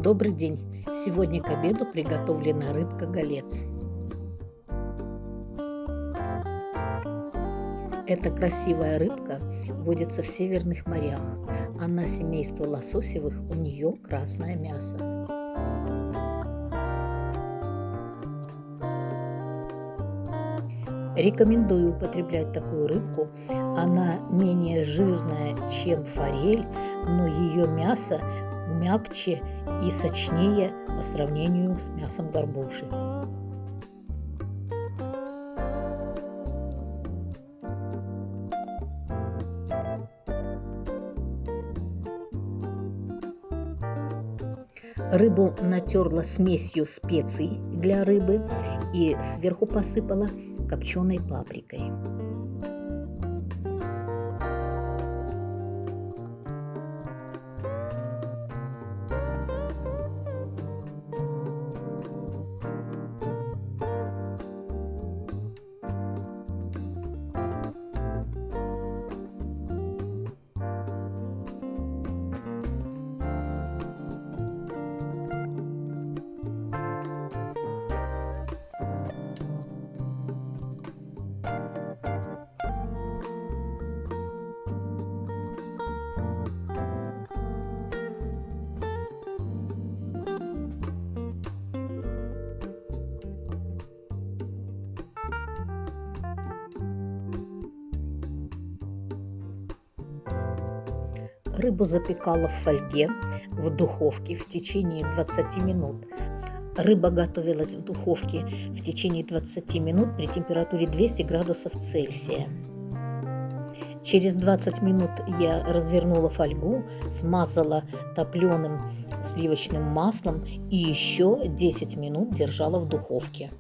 Добрый день! Сегодня к обеду приготовлена рыбка-голец. Эта красивая рыбка водится в северных морях. Она семейства лососевых, у нее красное мясо. Рекомендую употреблять такую рыбку. Она менее жирная, чем форель, но ее мясо мягче и сочнее по сравнению с мясом горбуши. Рыбу натерла смесью специй для рыбы и сверху посыпала копченой паприкой. Рыбу запекала в фольге в духовке в течение 20 минут. Рыба готовилась в духовке в течение 20 минут при температуре 200 градусов Цельсия. Через 20 минут я развернула фольгу, смазала топленым сливочным маслом и еще 10 минут держала в духовке.